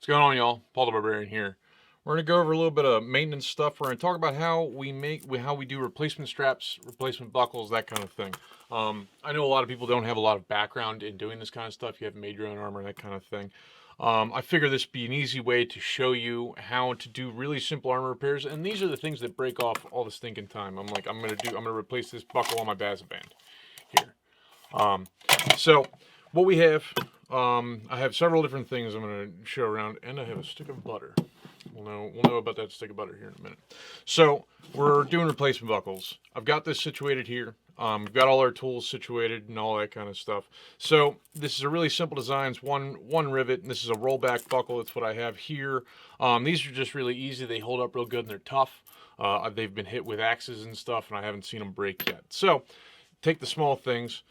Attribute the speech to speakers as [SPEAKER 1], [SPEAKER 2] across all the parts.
[SPEAKER 1] What's going on, y'all? Paul the Barbarian here. We're going to go over a little bit of maintenance stuff. We're going to talk about how we do replacement straps, replacement buckles, that kind of thing. I know a lot of people don't have a lot of background in doing this kind of stuff. You haven't made your own armor, that kind of thing. I figure this would be an easy way to show you how to do really simple armor repairs, and these are the things that break off all the stinking time. I'm gonna replace this buckle on my Bazuband here. So what we have, I have several different things I'm going to show around, and I have a stick of butter. We'll know about that stick of butter here in a minute. So we're doing replacement buckles. I've got this situated here. We've got all our tools situated and all that kind of stuff. So this is a really simple design. It's one rivet, and this is a rollback buckle. That's what I have here. These are just really easy. They hold up real good and they're tough. They've been hit with axes and stuff, and I haven't seen them break yet. So take the small things.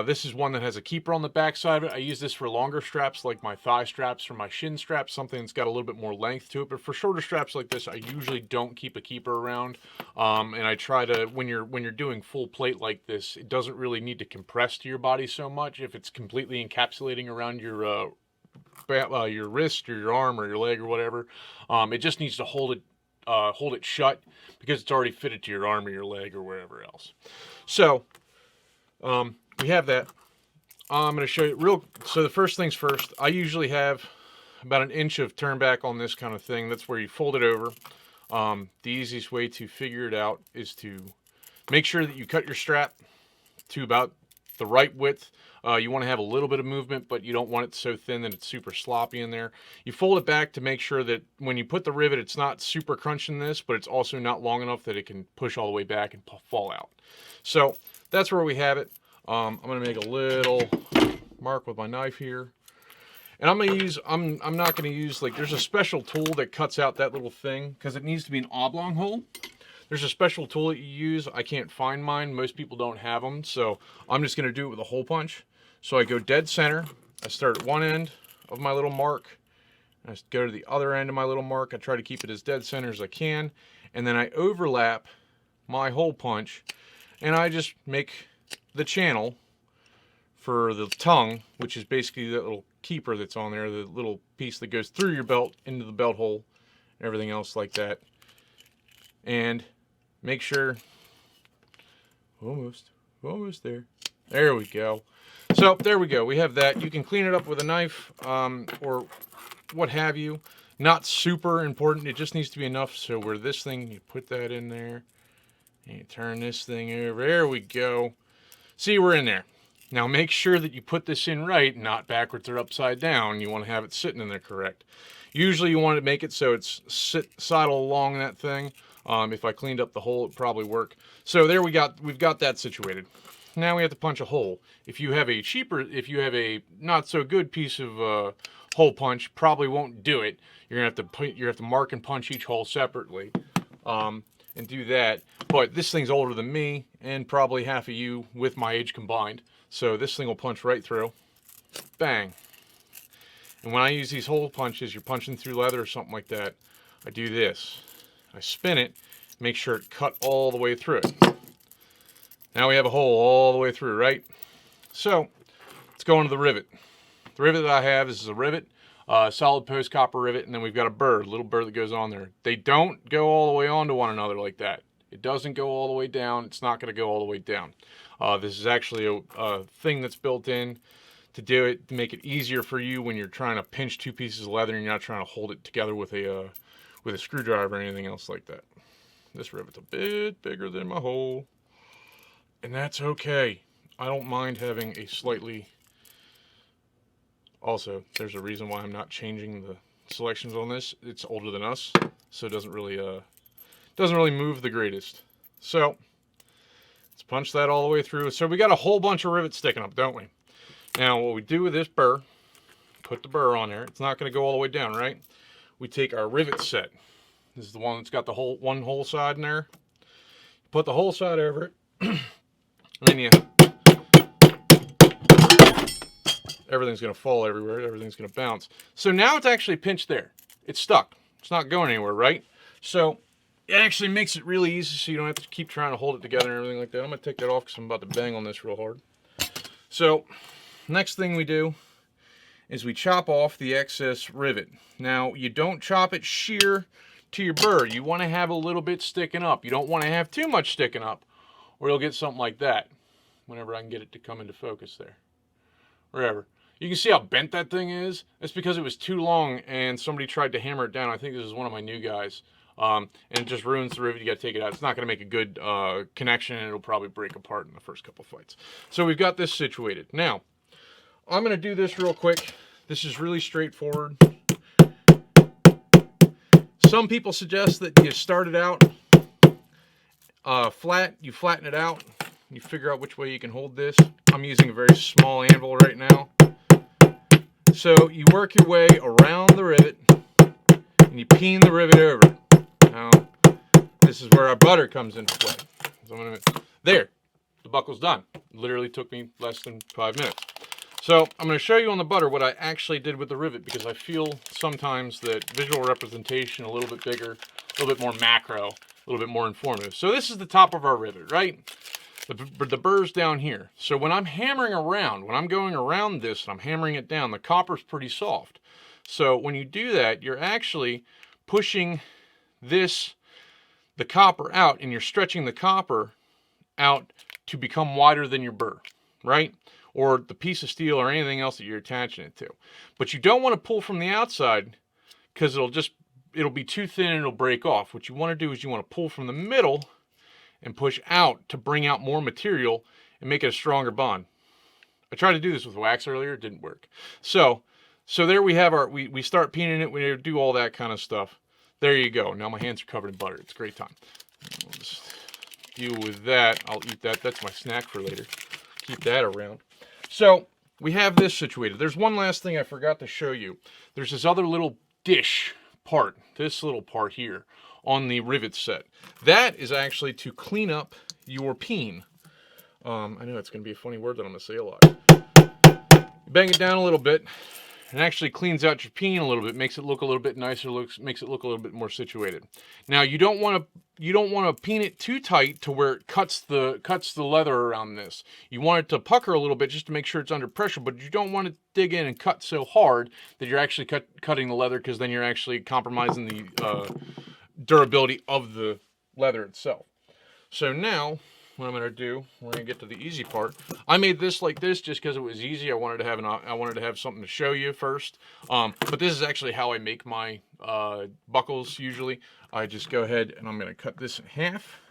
[SPEAKER 1] This is one that has a keeper on the back side of it. I use this for longer straps like my thigh straps or my shin straps, something that's got a little bit more length to it. But for shorter straps like this, I usually don't keep a keeper around. And I try to, when you're doing full plate like this, it doesn't really need to compress to your body so much. If it's completely encapsulating around your wrist or your arm or your leg or whatever, it just needs to hold it shut because it's already fitted to your arm or your leg or wherever else. So we have that. I'm going to show you so the first things first, I usually have about an inch of turn back on this kind of thing. That's where you fold it over. The easiest way to figure it out is to make sure that you cut your strap to about the right width. You want to have a little bit of movement, but you don't want it so thin that it's super sloppy in there. You fold it back to make sure that when you put the rivet, it's not super crunching this, but it's also not long enough that it can push all the way back and fall out. So that's where we have it. I'm going to make a little mark with my knife here. And I'm not going to use, like, there's a special tool that cuts out that little thing because it needs to be an oblong hole. There's a special tool that you use. I can't find mine. Most people don't have them. So I'm just going to do it with a hole punch. So I go dead center. I start at one end of my little mark. I go to the other end of my little mark. I try to keep it as dead center as I can. And then I overlap my hole punch. And I just make the channel for the tongue, which is basically that little keeper that's on there, the little piece that goes through your belt into the belt hole, everything else like that. And make sure, almost there. There we go. So there we go. We have that. You can clean it up with a knife or what have you. Not super important. It just needs to be enough so where this thing, you put that in there and you turn this thing over. There we go. See, we're in there. Now make sure that you put this in right, not backwards or upside down. You want to have it sitting in there correct. Usually you want to make it so it's sidle along that thing. If I cleaned up the hole, it'd probably work. So there we've got that situated. Now we have to punch a hole. If you have a not so good piece of hole punch, probably won't do it. You're gonna have to mark and punch each hole separately. And do that. But this thing's older than me and probably half of you with my age combined. So this thing will punch right through. Bang. And when I use these hole punches, you're punching through leather or something like that, I do this. I spin it, make sure it cut all the way through it. Now we have a hole all the way through, right? So let's go into the rivet. The rivet that I have is a rivet. Solid post copper rivet, and then we've got a little burr that goes on there. They don't go all the way onto one another like that. It doesn't go all the way down. It's not going to go all the way down. This is actually a thing that's built in to do it, to make it easier for you when you're trying to pinch two pieces of leather and you're not trying to hold it together with a screwdriver or anything else like that. This rivet's a bit bigger than my hole, and that's okay. I don't mind having a slightly... Also, there's a reason why I'm not changing the selections on this. It's older than us, so it doesn't really move the greatest. So let's punch that all the way through. So we got a whole bunch of rivets sticking up, don't we? Now what we do with this burr, put the burr on there. It's not going to go all the way down, right? We take our rivet set. This is the one that's got the one whole side in there. Put the whole side over it, and then you... Everything's going to fall everywhere. Everything's going to bounce. So now it's actually pinched there. It's stuck. It's not going anywhere, right? So it actually makes it really easy so you don't have to keep trying to hold it together and everything like that. I'm going to take that off because I'm about to bang on this real hard. So next thing we do is we chop off the excess rivet. Now, you don't chop it sheer to your burr. You want to have a little bit sticking up. You don't want to have too much sticking up, or you'll get something like that. Whenever I can get it to come into focus there. Wherever. You can see how bent that thing is. It's because it was too long and somebody tried to hammer it down. I think this is one of my new guys. And it just ruins the rivet. You got to take it out. It's not going to make a good connection, and it'll probably break apart in the first couple fights. So we've got this situated. Now, I'm going to do this real quick. This is really straightforward. Some people suggest that you start it out flat. You flatten it out. You figure out which way you can hold this. I'm using a very small anvil right now. So you work your way around the rivet and you peen the rivet over. Now, this is where our butter comes into play. So there, the buckle's done. It literally took me less than 5 minutes. So I'm going to show you on the butter what I actually did with the rivet, because I feel sometimes that visual representation a little bit bigger, a little bit more macro, a little bit more informative. So this is the top of our rivet, right? The burr's down here. So when I'm hammering around, when I'm going around this and I'm hammering it down, the copper's pretty soft. So when you do that, you're actually pushing the copper out, and you're stretching the copper out to become wider than your burr, right? Or the piece of steel or anything else that you're attaching it to. But you don't want to pull from the outside, because it'll be too thin and it'll break off. What you want to do is you want to pull from the middle and push out to bring out more material and make it a stronger bond. I tried to do this with wax earlier, it didn't work. So there we have we start peening it, we do all that kind of stuff. There you go. Now my hands are covered in butter. It's a great time. I'll just deal with that. I'll eat that. That's my snack for later. Keep that around. So we have this situated. There's one last thing I forgot to show you. There's this other little dish part, this little part here on the rivet set. That is actually to clean up your peen. I know it's going to be a funny word that I'm going to say a lot. You bang it down a little bit, and actually cleans out your peen a little bit, makes it look a little bit nicer, makes it look a little bit more situated. Now you don't want to peen it too tight to where it cuts the leather around this. You want it to pucker a little bit just to make sure it's under pressure, but you don't want to dig in and cut so hard that you're actually cutting the leather, because then you're actually compromising the durability of the leather itself. So now what I'm going to do, we're going to get to the easy part. I made this like this just because it was easy. I wanted to have something to show you first. But this is actually how I make my buckles usually. I just go ahead and I'm going to cut this in half.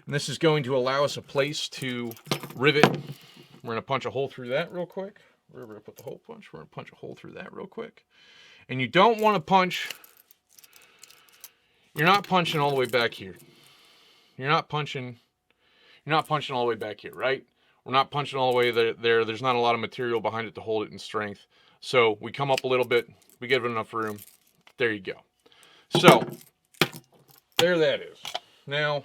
[SPEAKER 1] And this is going to allow us a place to rivet. We're going to punch a hole through that real quick. Wherever I put the hole punch, we're going to punch a hole through that real quick. And you don't want to punch. You're not punching all the way back here. You're not punching all the way back here, right? We're not punching all the way there. There's not a lot of material behind it to hold it in strength. So we come up a little bit. We give it enough room. There you go. So there that is. Now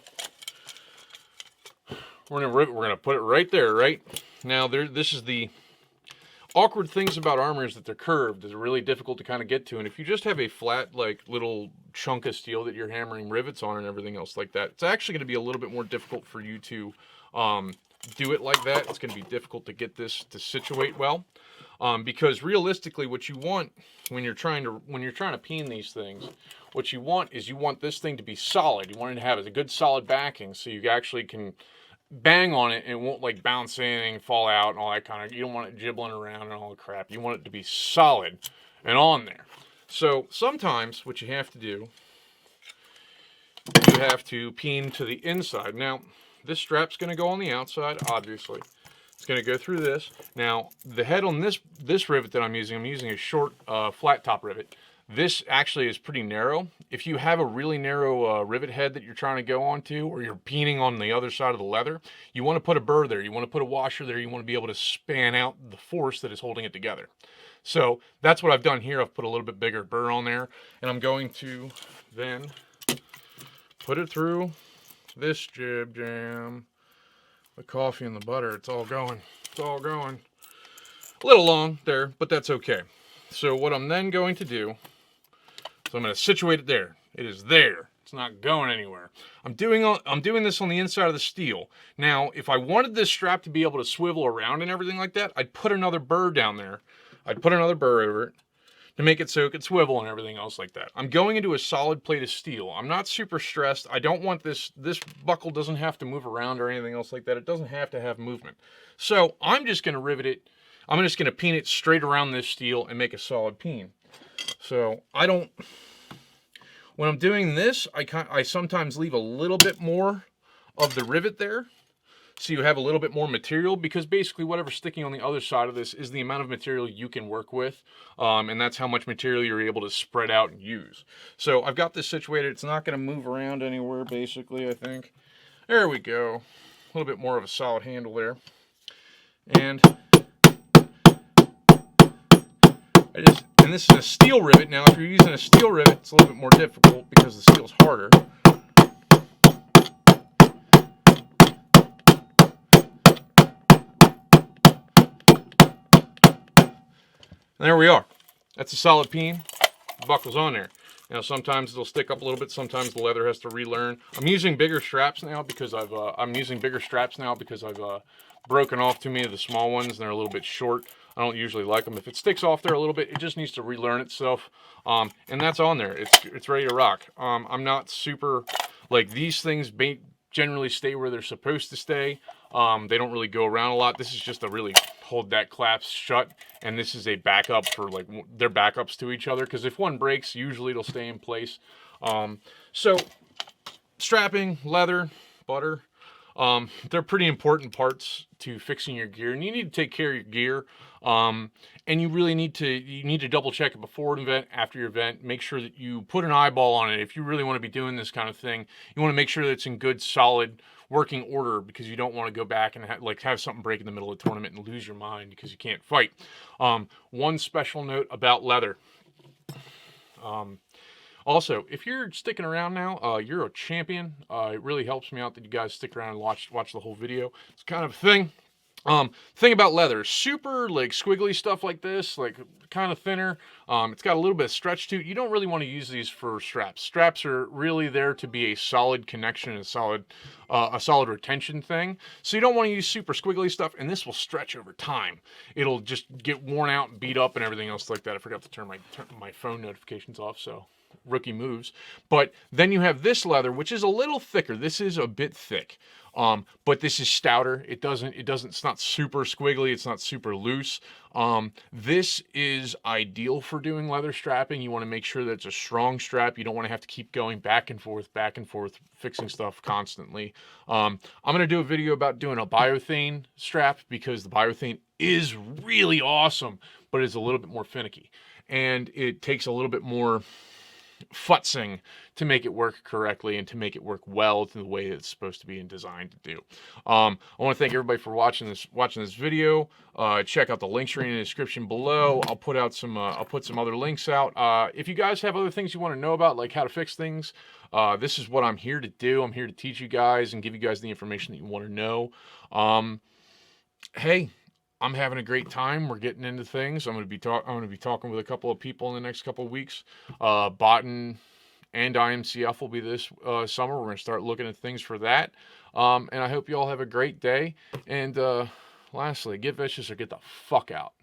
[SPEAKER 1] we're gonna put it right there, right? Now this is the awkward things about armor, is that they're curved. They're really difficult to kind of get to. And if you just have a flat, like, little chunk of steel that you're hammering rivets on and everything else like that, it's actually going to be a little bit more difficult for you to do it like that. It's going to be difficult to get this to situate well. Because realistically, what you want when you're trying to peen these things, what you want is this thing to be solid. You want it to have a good solid backing, so you actually can bang on it and it won't like bounce in and fall out and all that kind of. You don't want it jibbling around and all the crap. You want it to be solid and on there. So sometimes what you have to do, you have to peen to the inside. Now this strap's going to go on the outside, obviously. It's going to go through this. Now the head on this rivet that I'm using a short flat top rivet. This actually is pretty narrow. If you have a really narrow rivet head that you're trying to go onto, or you're peening on the other side of the leather, you want to put a burr there. You want to put a washer there. You want to be able to span out the force that is holding it together. So that's what I've done here. I've put a little bit bigger burr on there, and I'm going to then put it through this jib jam. The coffee and the butter, it's all going. It's all going. A little long there, but that's okay. So what I'm then going to do, so I'm going to situate it there. It is there. It's not going anywhere. I'm doing this on the inside of the steel. Now, if I wanted this strap to be able to swivel around and everything like that, I'd put another burr down there. I'd put another burr over it to make it so it could swivel and everything else like that. I'm going into a solid plate of steel. I'm not super stressed. I don't want this buckle doesn't have to move around or anything else like that. It doesn't have to have movement. So I'm just going to rivet it. I'm just going to peen it straight around this steel and make a solid peen. So when I'm doing this, I sometimes leave a little bit more of the rivet there, so you have a little bit more material, because basically whatever's sticking on the other side of this is the amount of material you can work with, and that's how much material you're able to spread out and use. So I've got this situated. It's not going to move around anywhere, basically, I think. There we go. A little bit more of a solid handle there. And and this is a steel rivet. Now, if you're using a steel rivet, it's a little bit more difficult because the steel's harder. There we are. That's a solid peen. The buckle's on there. Now sometimes it'll stick up a little bit. Sometimes the leather has to relearn. I'm using bigger straps now because I've broken off too many of the small ones, and they're a little bit short. I don't usually like them. If it sticks off there a little bit, it just needs to relearn itself. And that's on there. It's ready to rock. I'm not super, like, these things generally stay where they're supposed to stay. They don't really go around a lot. This is just a really hold that clasp shut, and this is a backup for, like, they're backups to each other, because if one breaks, usually it'll stay in place. So strapping, leather, butter, they're pretty important parts to fixing your gear, and you need to take care of your gear. And you really need to double check it before an event, after your event. Make sure that you put an eyeball on it. If you really want to be doing this kind of thing, you want to make sure that it's in good, solid working order, because you don't want to go back and have something break in the middle of the tournament and lose your mind because you can't fight. One special note about leather. Also, if you're sticking around now, you're a champion. It really helps me out that you guys stick around and watch the whole video. It's kind of a thing. Thing about leather, super like squiggly stuff like this, like kind of thinner. It's got a little bit of stretch to it. You don't really want to use these for straps. Straps are really there to be a solid connection, a solid retention thing. So you don't want to use super squiggly stuff, and this will stretch over time. It'll just get worn out and beat up and everything else like that. I forgot to turn my phone notifications off, so rookie moves. But then you have this leather, which is a little thicker. This is a bit thick. But this is stouter. It's not super squiggly. It's not super loose. This is ideal for doing leather strapping. You want to make sure that it's a strong strap. You don't want to have to keep going back and forth, fixing stuff constantly. I'm going to do a video about doing a biothane strap, because the biothane is really awesome, but it's a little bit more finicky. And it takes a little bit more futzing to make it work correctly and to make it work well to the way it's supposed to be and designed to do. I want to thank everybody for watching this video. Check out the LINKTREE in the description below. I'll put some other links out. If you guys have other things you want to know about, like how to fix things, this is what I'm here to do. I'm here to teach you guys and give you guys the information that you want to know. Hey, I'm having a great time. We're getting into things. I'm going to be talking with a couple of people in the next couple of weeks. Botan and IMCF will be this summer. We're going to start looking at things for that. And I hope you all have a great day. And lastly, get vicious or get the fuck out.